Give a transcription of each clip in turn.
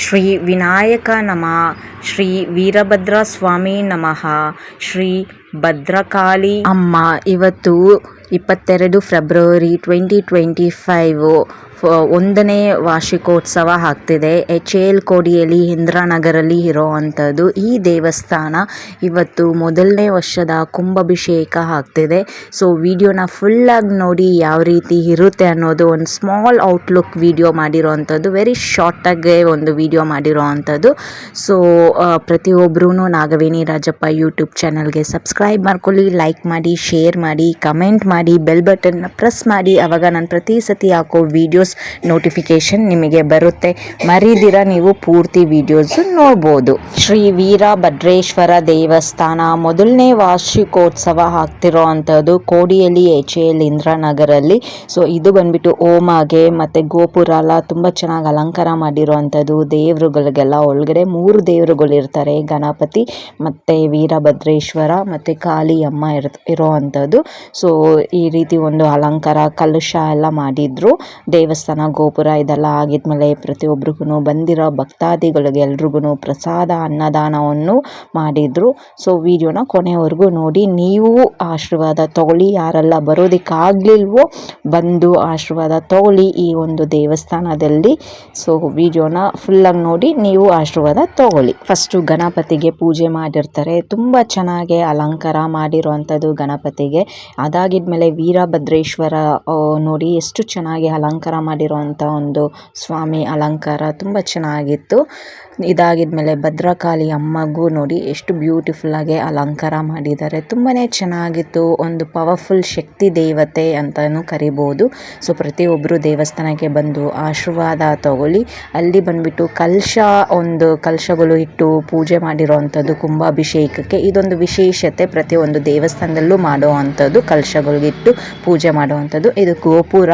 ಶ್ರೀ ವಿನಾಯಕ ನಮಃ. ಶ್ರೀ ವೀರಭದ್ರ ಸ್ವಾಮಿ ನಮಃ. ಶ್ರೀ ಭದ್ರಕಾಳಿ ಅಮ್ಮ. ಇವತ್ತು 22 ಫೆಬ್ರವರಿ 2025 1ನೇ ವಾರ್ಷಿಕೋತ್ಸವ ಆಗ್ತಿದೆ. HAL ಕೋಡಿಯಲ್ಲಿ ಇಂದಿರಾನಗರಲ್ಲಿ ಇರೋವಂಥದ್ದು ಈ ದೇವಸ್ಥಾನ. ಇವತ್ತು ಮೊದಲನೇ ವರ್ಷದ ಕುಂಭಾಭಿಷೇಕ ಆಗ್ತಿದೆ. ಸೊ ವಿಡಿಯೋನ ಫುಲ್ಲಾಗಿ ನೋಡಿ ಯಾವ ರೀತಿ ಇರುತ್ತೆ ಅನ್ನೋದು ಒಂದು ಸ್ಮಾಲ್ ಔಟ್ಲುಕ್ ವಿಡಿಯೋ ಮಾಡಿರೋವಂಥದ್ದು, ವೆರಿ ಶಾರ್ಟಾಗೆ ಒಂದು ವಿಡಿಯೋ ಮಾಡಿರೋವಂಥದ್ದು. ಸೊ ಪ್ರತಿಯೊಬ್ಬರೂ ನಾಗವೇಣಿ ರಾಜಪ್ಪ ಯೂಟ್ಯೂಬ್ ಚಾನಲ್ಗೆ ಸಬ್ಸ್ಕ್ರೈಬ್ ಮಾಡ್ಕೊಳ್ಳಿ, ಲೈಕ್ ಮಾಡಿ, ಶೇರ್ ಮಾಡಿ, ಕಮೆಂಟ್ ಮಾಡಿ, ಬೆಲ್ ಬಟನ್ನ ಪ್ರೆಸ್ ಮಾಡಿ. ಆವಾಗ ನಾನು ಪ್ರತಿ ಸತಿ ಹಾಕೋ ವಿಡಿಯೋಸ್ ನೋಟಿಫಿಕೇಶನ್ ನಿಮಗೆ ಬರುತ್ತೆ. ಮರಿದಿರ ನೀವು ಪೂರ್ತಿ ವಿಡಿಯೋಸ್ ನೋಡ್ಬೋದು. ಶ್ರೀ ವೀರಭದ್ರೇಶ್ವರ ದೇವಸ್ಥಾನ ಮೊದಲನೇ ವಾರ್ಷಿಕೋತ್ಸವ ಆಗ್ತಿರೋ ಅಂಥದ್ದು ಕೋಡಿಯಲ್ಲಿ HAL ಇಂದಿರಾನಗರಲ್ಲಿ. ಸೊ ಇದು ಬಂದ್ಬಿಟ್ಟು ಹೋಮಗೆ ಮತ್ತು ಗೋಪುರ ಎಲ್ಲ ತುಂಬ ಚೆನ್ನಾಗಿ ಅಲಂಕಾರ ಮಾಡಿರೋ ಅಂಥದ್ದು. ದೇವರುಗಳಿಗೆಲ್ಲ ಒಳಗಡೆ 3 ದೇವರುಗಳು ಇರ್ತಾರೆ, ಗಣಪತಿ ಮತ್ತು ವೀರಭದ್ರೇಶ್ವರ ಮತ್ತು ಕಾಳಿ ಅಮ್ಮ ಇರೋ ಅಂಥದ್ದು. ಸೊ ಈ ರೀತಿ ಒಂದು ಅಲಂಕಾರ, ಕಲಶ ಎಲ್ಲ ಮಾಡಿದ್ರು. ದೇವಸ್ಥಾನ ಗೋಪುರ ಇದೆಲ್ಲ ಆಗಿದ್ಮೇಲೆ ಪ್ರತಿಯೊಬ್ಬರಿಗೂ ಬಂದಿರೋ ಭಕ್ತಾದಿಗಳಿಗೆ ಎಲ್ರಿಗೂ ಪ್ರಸಾದ ಅನ್ನದಾನವನ್ನು ಮಾಡಿದ್ರು. ಸೊ ವಿಡಿಯೋನ ಕೊನೆವರೆಗೂ ನೋಡಿ, ನೀವು ಆಶೀರ್ವಾದ ತಗೊಳ್ಳಿ. ಯಾರೆಲ್ಲ ಬರೋದಕ್ಕಾಗಲಿಲ್ವೋ ಬಂದು ಆಶೀರ್ವಾದ ತಗೊಳ್ಳಿ ಈ ಒಂದು ದೇವಸ್ಥಾನದಲ್ಲಿ. ಸೊ ವಿಡಿಯೋನ ಫುಲ್ಲಾಗಿ ನೋಡಿ ನೀವು ಆಶೀರ್ವಾದ ತಗೊಳ್ಳಿ. ಫಸ್ಟು ಗಣಪತಿಗೆ ಪೂಜೆ ಮಾಡಿರ್ತಾರೆ, ತುಂಬ ಚೆನ್ನಾಗಿ ಅಲಂಕಾರ ಮಾಡಿರೋವಂಥದ್ದು ಗಣಪತಿಗೆ. ಅದಾಗಿದ್ಮೇಲೆ ವೀರಭದ್ರೇಶ್ವರ ನೋಡಿ ಎಷ್ಟು ಚೆನ್ನಾಗಿ ಅಲಂಕಾರ ಮಾಡಿರೋವಂಥ ಒಂದು ಸ್ವಾಮಿ ಅಲಂಕಾರ ತುಂಬ ಚೆನ್ನಾಗಿತ್ತು. ಇದಾಗಿದ್ಮೇಲೆ ಭದ್ರಕಾಳಿ ಅಮ್ಮಗೂ ನೋಡಿ ಎಷ್ಟು ಬ್ಯೂಟಿಫುಲ್ಲಾಗಿ ಅಲಂಕಾರ ಮಾಡಿದ್ದಾರೆ, ತುಂಬಾ ಚೆನ್ನಾಗಿತ್ತು. ಒಂದು ಪವರ್ಫುಲ್ ಶಕ್ತಿ ದೇವತೆ ಅಂತಲೂ ಕರಿಬೋದು. ಸೊ ಪ್ರತಿಯೊಬ್ಬರು ದೇವಸ್ಥಾನಕ್ಕೆ ಬಂದು ಆಶೀರ್ವಾದ ತಗೊಳ್ಳಿ. ಅಲ್ಲಿ ಬಂದುಬಿಟ್ಟು ಕಲಶಗಳು ಇಟ್ಟು ಪೂಜೆ ಮಾಡಿರೋವಂಥದ್ದು ಕುಂಭಾಭಿಷೇಕಕ್ಕೆ. ಇದೊಂದು ವಿಶೇಷತೆ, ಪ್ರತಿಯೊಂದು ದೇವಸ್ಥಾನದಲ್ಲೂ ಮಾಡುವಂಥದ್ದು ಕಲಶಗಳಿಟ್ಟು ಪೂಜೆ ಮಾಡುವಂಥದ್ದು. ಇದು ಗೋಪುರ,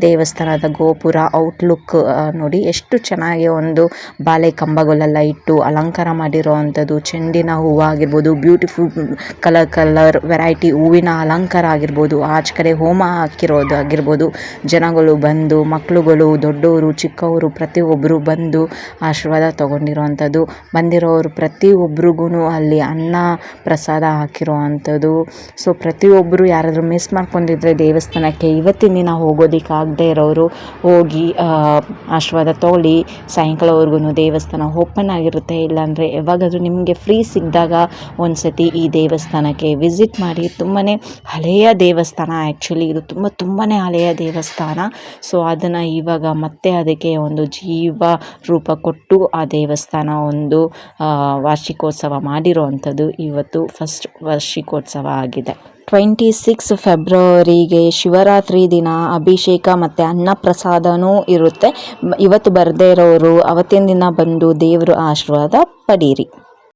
ದೇವಸ್ಥಾನದ ಗೋಪುರ ಔಟ್ಲುಕ್ ನೋಡಿ ಎಷ್ಟು ಚೆನ್ನಾಗಿ ಒಂದು ಬಾಳೆ ಕಂಬಗಳೆಲ್ಲ ಇಟ್ಟು ಅಲಂಕಾರ ಮಾಡಿರೋ ಅಂಥದ್ದು. ಚೆಂಡಿನ ಹೂವು ಆಗಿರ್ಬೋದು, ಬ್ಯೂಟಿಫುಲ್ ಕಲರ್ ವೆರೈಟಿ ಹೂವಿನ ಅಲಂಕಾರ ಆಗಿರ್ಬೋದು, ಆಚೆ ಕಡೆ ಹೋಮ ಹಾಕಿರೋದು ಆಗಿರ್ಬೋದು. ಜನಗಳು ಬಂದು, ಮಕ್ಕಳುಗಳು, ದೊಡ್ಡವರು, ಚಿಕ್ಕವರು ಪ್ರತಿಯೊಬ್ಬರು ಬಂದು ಆಶೀರ್ವಾದ ತೊಗೊಂಡಿರೋವಂಥದ್ದು. ಬಂದಿರೋರು ಪ್ರತಿಯೊಬ್ಬರಿಗೂ ಅಲ್ಲಿ ಅನ್ನ ಪ್ರಸಾದ ಹಾಕಿರೋ ಅಂಥದ್ದು. ಸೊ ಪ್ರತಿಯೊಬ್ಬರು ಯಾರಾದರೂ ಮಿಸ್ ಮಾಡ್ಕೊಂಡಿದ್ರೆ ದೇವಸ್ಥಾನಕ್ಕೆ ಇವತ್ತಿನ ದಿನ ಹೋಗೋದಕ್ಕಾಗದೇ ಇರೋರು ಹೋಗಿ ಆಶೀರ್ವಾದ ತೊಗೊಳ್ಳಿ. ಸಾಯಂಕಾಲವರೆಗೂ ದೇವಸ್ಥಾನ ಓಪನ್ ಆಗಿರುತ್ತೆ. ಇಲ್ಲಾಂದರೆ ಯಾವಾಗಾದರೂ ನಿಮಗೆ ಫ್ರೀ ಸಿಕ್ಕಿದಾಗ ಒಂದು ಸತಿ ಈ ದೇವಸ್ಥಾನಕ್ಕೆ ವಿಸಿಟ್ ಮಾಡಿ. ತುಂಬಾ ಹಳೆಯ ದೇವಸ್ಥಾನ, ಆ್ಯಕ್ಚುಲಿ ಇದು ತುಂಬಾ ಹಳೆಯ ದೇವಸ್ಥಾನ. ಸೊ ಅದನ್ನು ಇವಾಗ ಮತ್ತೆ ಅದಕ್ಕೆ ಒಂದು ಜೀವ ರೂಪ ಕೊಟ್ಟು ಆ ದೇವಸ್ಥಾನ ಒಂದು ವಾರ್ಷಿಕೋತ್ಸವ ಮಾಡಿರೋ ಅಂಥದ್ದು. ಇವತ್ತು ಫಸ್ಟ್ ವಾರ್ಷಿಕೋತ್ಸವ ಆಗಿದೆ. 26 ಫೆಬ್ರವರಿಗೆ ಶಿವರಾತ್ರಿ ದಿನ ಅಭಿಷೇಕ ಮತ್ತು ಅನ್ನಪ್ರಸಾದನೂ ಇರುತ್ತೆ. ಇವತ್ತು ಬರದೇ ಇರೋರು ಅವತ್ತಿನ ದಿನ ಬಂದು ದೇವರು ಆಶೀರ್ವಾದ ಪಡೀರಿ.